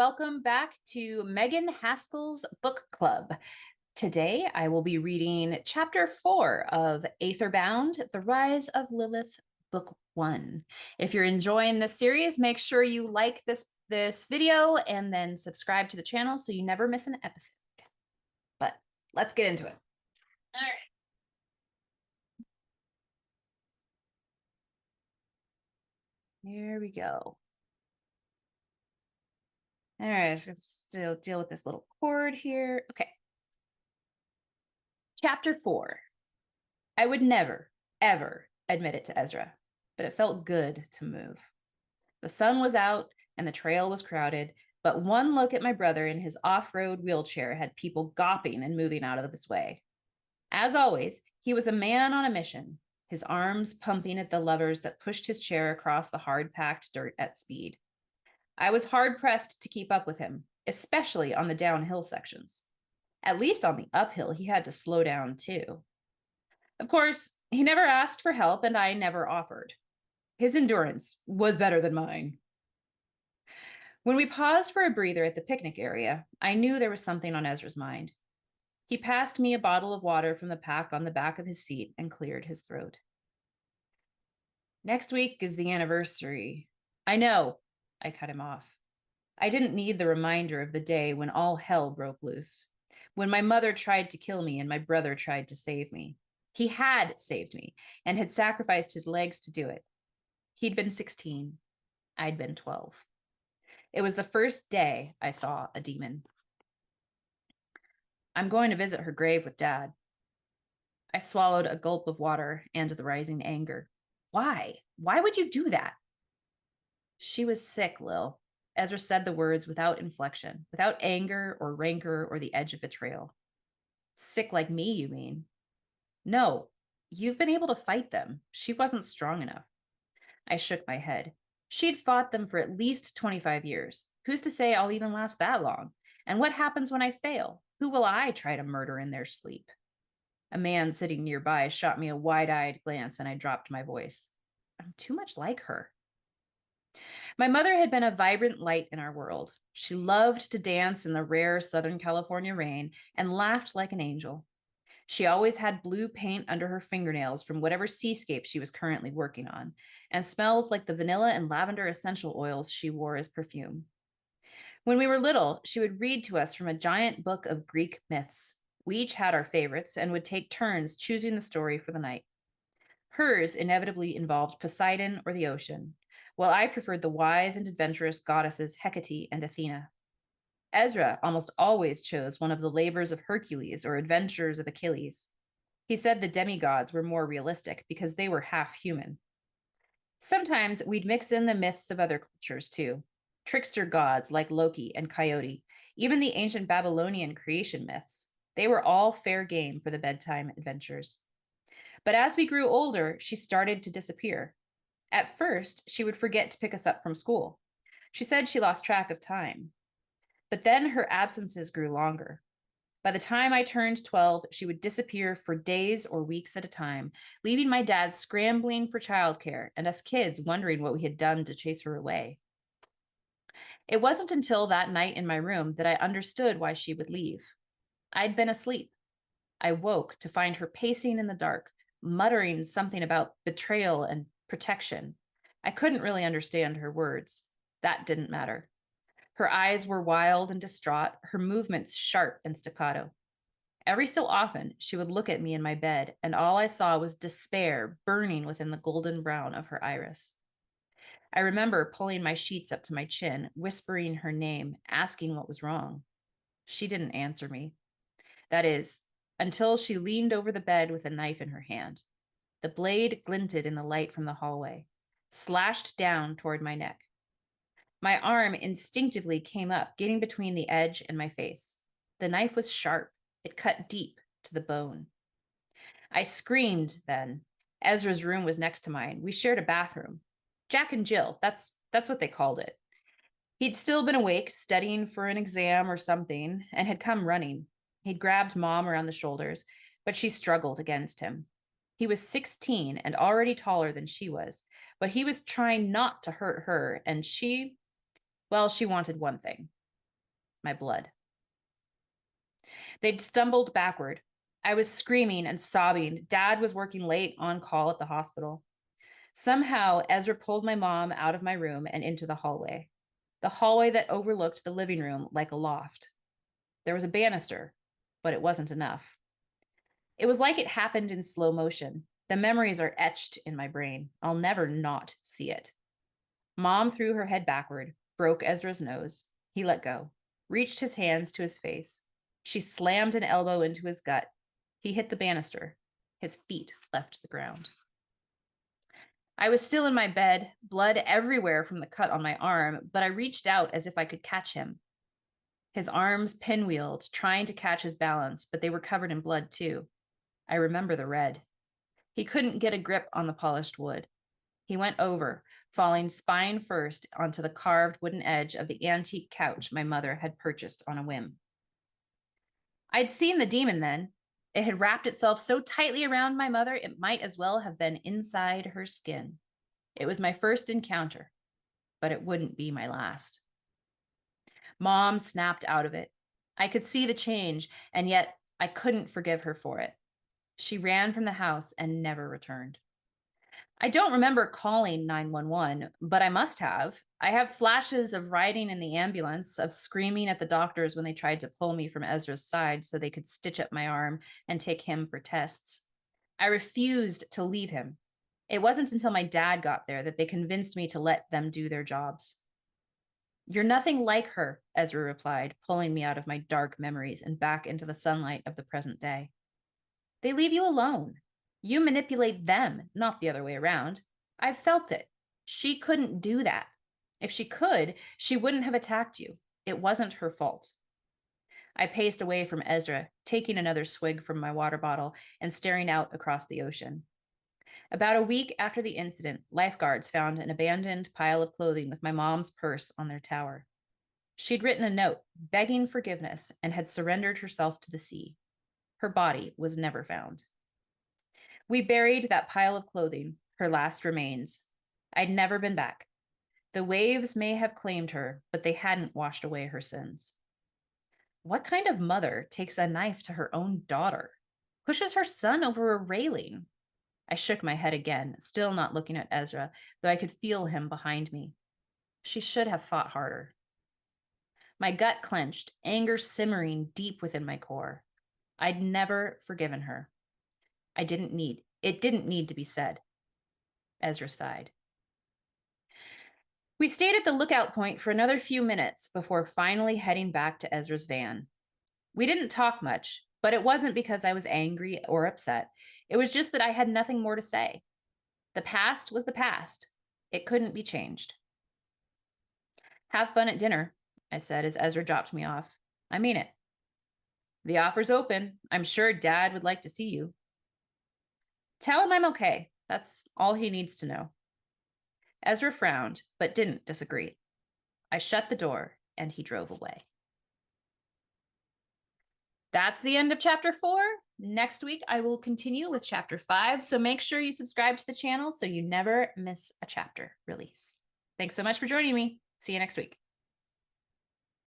welcome back to Megan Haskell's Book Club. Today I will be reading Chapter 4 of Aether Bound, The Rise of Lilith, Book 1. If you're enjoying this series, make sure you like this video and then subscribe to the channel so you never miss an episode. But let's get into it. All right. Here we go. All right, let's still deal with this little cord here. Okay. Chapter 4. I would never, ever admit it to Ezra, but it felt good to move. The sun was out and the trail was crowded, but one look at my brother in his off-road wheelchair had people gawping and moving out of his way. As always, he was a man on a mission, his arms pumping at the levers that pushed his chair across the hard-packed dirt at speed. I was hard-pressed to keep up with him, especially on the downhill sections. At least on the uphill, he had to slow down too. Of course, he never asked for help and I never offered. His endurance was better than mine. When we paused for a breather at the picnic area, I knew there was something on Ezra's mind. He passed me a bottle of water from the pack on the back of his seat and cleared his throat. Next week is the anniversary. I know, I cut him off. I didn't need the reminder of the day when all hell broke loose, when my mother tried to kill me and my brother tried to save me. He had saved me and had sacrificed his legs to do it. He'd been 16. I'd been 12. It was the first day I saw a demon. I'm going to visit her grave with Dad. I swallowed a gulp of water and the rising anger. Why? Why would you do that? She was sick, Lil. Ezra said the words without inflection, without anger or rancor or the edge of betrayal. Sick like me, you mean? No, you've been able to fight them. She wasn't strong enough. I shook my head. She'd fought them for at least 25 years. Who's to say I'll even last that long? And what happens when I fail? Who will I try to murder in their sleep? A man sitting nearby shot me a wide-eyed glance and I dropped my voice. I'm too much like her. My mother had been a vibrant light in our world. She loved to dance in the rare Southern California rain and laughed like an angel. She always had blue paint under her fingernails from whatever seascape she was currently working on, and smelled like the vanilla and lavender essential oils she wore as perfume. When we were little, she would read to us from a giant book of Greek myths. We each had our favorites and would take turns choosing the story for the night. Hers inevitably involved Poseidon or the ocean, while I preferred the wise and adventurous goddesses Hecate and Athena. Ezra almost always chose one of the labors of Hercules or adventures of Achilles. He said the demigods were more realistic because they were half human. Sometimes we'd mix in the myths of other cultures too. Trickster gods like Loki and Coyote, even the ancient Babylonian creation myths. They were all fair game for the bedtime adventures. But as we grew older, she started to disappear. At first, she would forget to pick us up from school. She said she lost track of time. But then her absences grew longer. By the time I turned 12, she would disappear for days or weeks at a time, leaving my dad scrambling for childcare and us kids wondering what we had done to chase her away. It wasn't until that night in my room that I understood why she would leave. I'd been asleep. I woke to find her pacing in the dark, muttering something about betrayal and protection. I couldn't really understand her words. That didn't matter. Her eyes were wild and distraught, her movements sharp and staccato. Every so often, she would look at me in my bed, and all I saw was despair burning within the golden brown of her iris. I remember pulling my sheets up to my chin, whispering her name, asking what was wrong. She didn't answer me. That is, until she leaned over the bed with a knife in her hand. The blade glinted in the light from the hallway, slashed down toward my neck. My arm instinctively came up, getting between the edge and my face. The knife was sharp. It cut deep to the bone. I screamed then. Ezra's room was next to mine. We shared a bathroom. Jack and Jill, that's what they called it. He'd still been awake, studying for an exam or something, and had come running. He'd grabbed Mom around the shoulders, but she struggled against him. He was 16 and already taller than she was, but he was trying not to hurt her, and she wanted one thing. my blood. They'd stumbled backward. I was screaming and sobbing. Dad was working late on call at the hospital. Somehow, Ezra pulled my mom out of my room and into the hallway that overlooked the living room like a loft. There was a banister, but it wasn't enough. It was like it happened in slow motion. The memories are etched in my brain. I'll never not see it. Mom threw her head backward, broke Ezra's nose. He let go, reached his hands to his face. She slammed an elbow into his gut. He hit the banister. His feet left the ground. I was still in my bed, blood everywhere from the cut on my arm, but I reached out as if I could catch him. His arms pinwheeled, trying to catch his balance, but they were covered in blood too. I remember the red. He couldn't get a grip on the polished wood. He went over, falling spine first onto the carved wooden edge of the antique couch my mother had purchased on a whim. I'd seen the demon then. It had wrapped itself so tightly around my mother, it might as well have been inside her skin. It was my first encounter, but it wouldn't be my last. Mom snapped out of it. I could see the change, and yet I couldn't forgive her for it. She ran from the house and never returned. I don't remember calling 911, but I must have. I have flashes of riding in the ambulance, of screaming at the doctors when they tried to pull me from Ezra's side so they could stitch up my arm and take him for tests. I refused to leave him. It wasn't until my dad got there that they convinced me to let them do their jobs. You're nothing like her, Ezra replied, pulling me out of my dark memories and back into the sunlight of the present day. They leave you alone. You manipulate them, not the other way around. I've felt it. She couldn't do that. If she could, she wouldn't have attacked you. It wasn't her fault. I paced away from Ezra, taking another swig from my water bottle and staring out across the ocean. About a week after the incident, lifeguards found an abandoned pile of clothing with my mom's purse on their tower. She'd written a note begging forgiveness and had surrendered herself to the sea. Her body was never found. We buried that pile of clothing, her last remains. I'd never been back. The waves may have claimed her, but they hadn't washed away her sins. What kind of mother takes a knife to her own daughter? Pushes her son over a railing? I shook my head again, still not looking at Ezra, though I could feel him behind me. She should have fought harder. My gut clenched, anger simmering deep within my core. I'd never forgiven her. It didn't need to be said. Ezra sighed. We stayed at the lookout point for another few minutes before finally heading back to Ezra's van. We didn't talk much, but it wasn't because I was angry or upset. It was just that I had nothing more to say. The past was the past. It couldn't be changed. Have fun at dinner, I said as Ezra dropped me off. I mean it. The offer's open. I'm sure Dad would like to see you. Tell him I'm okay. That's all he needs to know. Ezra frowned, but didn't disagree. I shut the door, and he drove away. That's the end of chapter 4. Next week, I will continue with chapter 5, so make sure you subscribe to the channel so you never miss a chapter release. Thanks so much for joining me. See you next week.